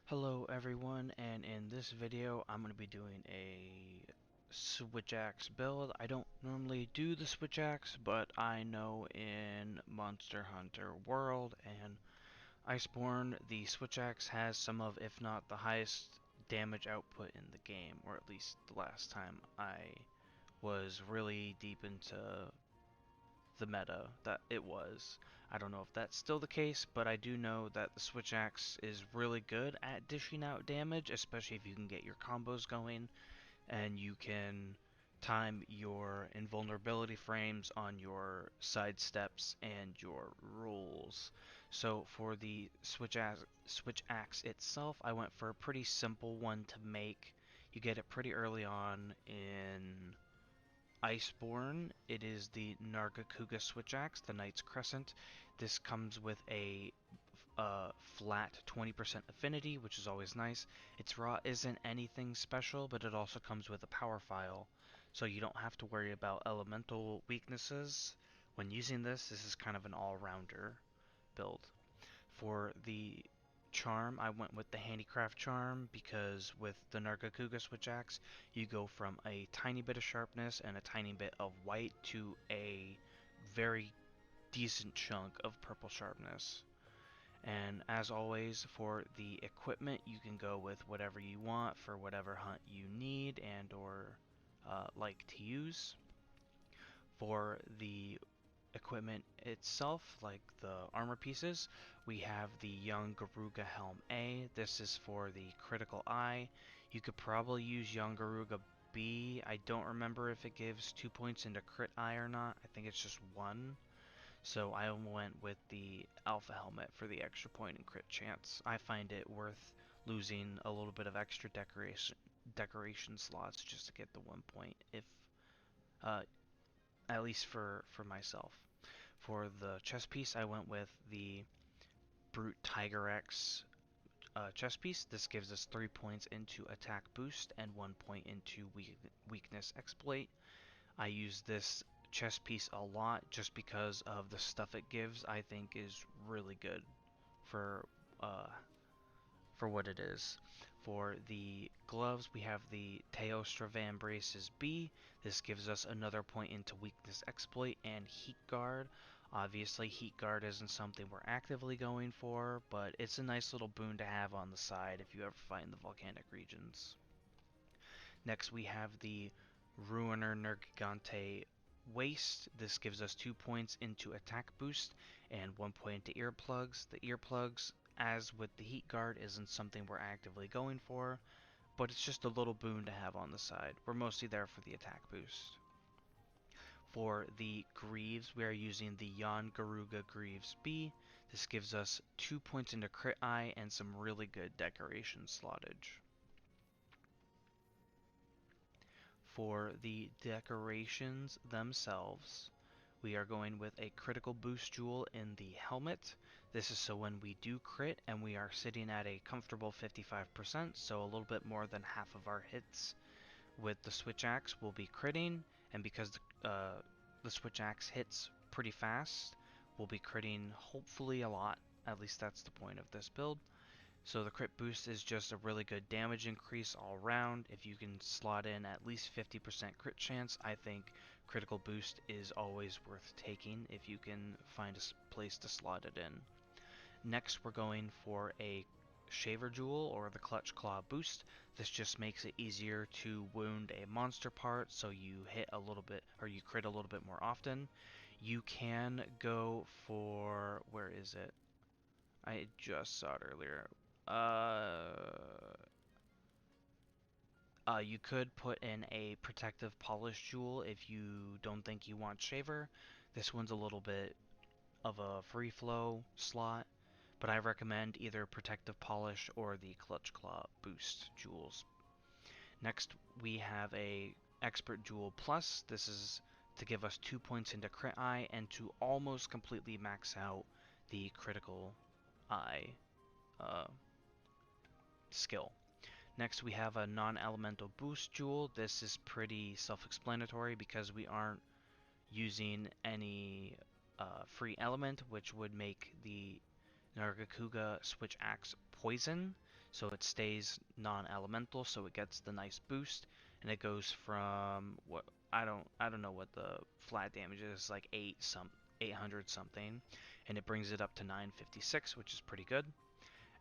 Hello everyone, and in this video I'm going to be doing a Switch Axe build. I don't normally do the Switch Axe, but I know in Monster Hunter World and Iceborne the Switch Axe has some of, if not the highest damage output in the game, or at least the last time I was really deep into the meta that it was. I don't know if that's still the case, but I do know that the Switch Axe is really good at dishing out damage, especially if you can get your combos going and you can time your invulnerability frames on your side steps and your rolls. So for the Switch Axe itself, I went for a pretty simple one to make. You get it pretty early on in Iceborne. It is the Nargacuga Switch Axe, the Knight's Crescent. This comes with a flat 20% affinity, which is always nice. Its raw isn't anything special, but it also comes with a power file, so you don't have to worry about elemental weaknesses. When using this is kind of an all-rounder build. For the charm, I went with the handicraft charm because with the Nargacuga Switch Axe, you go from a tiny bit of sharpness and a tiny bit of white to a very decent chunk of purple sharpness. And as always, for the equipment, you can go with whatever you want for whatever hunt you need and or like to use. For the equipment itself, like the armor pieces, we have the Young Garuga Helm A. This is for the critical eye. You could probably use Young Garuga B. I don't remember if it gives 2 points into crit eye or not. I think it's just 1. So I went with the Alpha Helmet for the extra point and crit chance. I find it worth losing a little bit of extra decoration slots just to get the 1 point, if uh, at least for myself. For the chest piece, I went with the Brute Tiger X chest piece. This gives us 3 points into attack boost and 1 point into weakness exploit. I use this chest piece a lot just because of the stuff it gives. I think is really good for uh, for what it is. For the gloves, we have the Teostra Van Braces B. This gives us another point into weakness exploit and heat guard. Obviously, heat guard isn't something we're actively going for, but it's a nice little boon to have on the side if you ever find the volcanic regions. Next, we have the Ruiner Nergigante Waist. This gives us 2 points into attack boost and 1 point into earplugs. The earplugs, as with the heat guard, isn't something we're actively going for, but it's just a little boon to have on the side. We're mostly there for the attack boost. For the Greaves, we are using the Jan Garuga Greaves B. This gives us 2 points into crit eye and some really good decoration slottage. For the decorations themselves, we are going with a critical boost jewel in the helmet. This is so when we do crit and we are sitting at a comfortable 55%, so a little bit more than half of our hits with the Switch Axe will be critting, and because the Switch Axe hits pretty fast, we'll be critting hopefully a lot. At least that's the point of this build. So the crit boost is just a really good damage increase all around. If you can slot in at least 50% crit chance, I think critical boost is always worth taking if you can find a place to slot it in. Next, we're going for a Shaver Jewel or the Clutch Claw boost. This just makes it easier to wound a monster part, so you hit a little bit or you crit a little bit more often. You can go for, where is it? I just saw it earlier. You could put in a protective polish jewel if you don't think you want Shaver. This one's a little bit of a free flow slot, but I recommend either protective polish or the clutch claw boost jewels. Next, we have a expert jewel plus. This is to give us 2 points into crit eye and to almost completely max out the critical eye skill. Next, we have a non-elemental boost jewel. This is pretty self-explanatory because we aren't using any free element, which would make the Nargacuga Switch Axe poison. so it stays non-elemental, so it gets the nice boost, and it goes from what I don't know what the flat damage is, like 800 something, and it brings it up to 956, which is pretty good.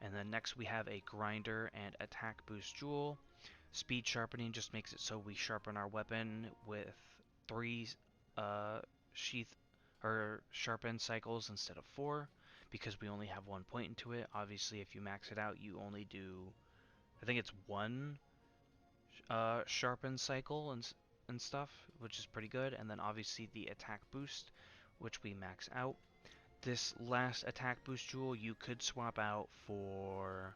And then next we have a grinder and attack boost jewel. Speed sharpening just makes it so we sharpen our weapon with 3 sheath or sharpen cycles instead of 4, because we only have 1 point into it. Obviously, if you max it out, you only do, I think it's 1 sharpen cycle and stuff, which is pretty good. And then obviously the attack boost, which we max out. This last attack boost jewel you could swap out for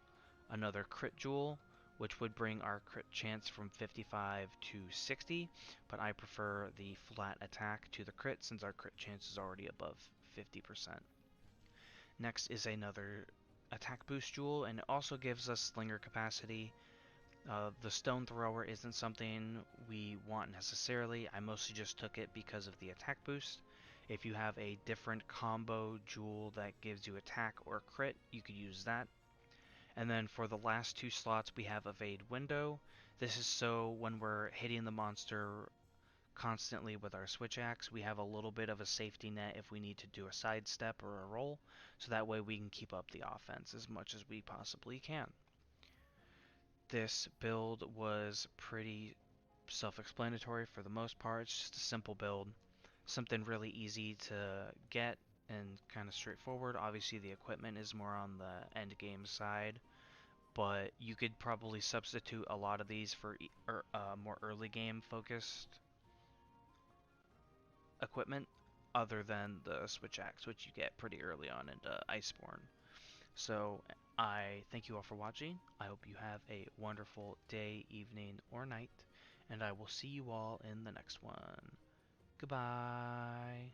another crit jewel, which would bring our crit chance from 55 to 60, but I prefer the flat attack to the crit since our crit chance is already above 50%. Next is another attack boost jewel, and it also gives us slinger capacity. The stone thrower isn't something we want necessarily. I mostly just took it because of the attack boost. If you have a different combo jewel that gives you attack or crit, you could use that. And then for the last 2 slots, we have evade window. This is so when we're hitting the monster constantly with our switch axe, we have a little bit of a safety net if we need to do a sidestep or a roll, so that way we can keep up the offense as much as we possibly can. This build was pretty self-explanatory for the most part. It's just a simple build, something really easy to get and kind of straightforward. Obviously the equipment is more on the end game side, but you could probably substitute a lot of these for more early game focused equipment other than the switch axe, which you get pretty early on into Iceborne. So I thank you all for watching. I hope you have a wonderful day, evening, or night, and I will see you all in the next one. Goodbye.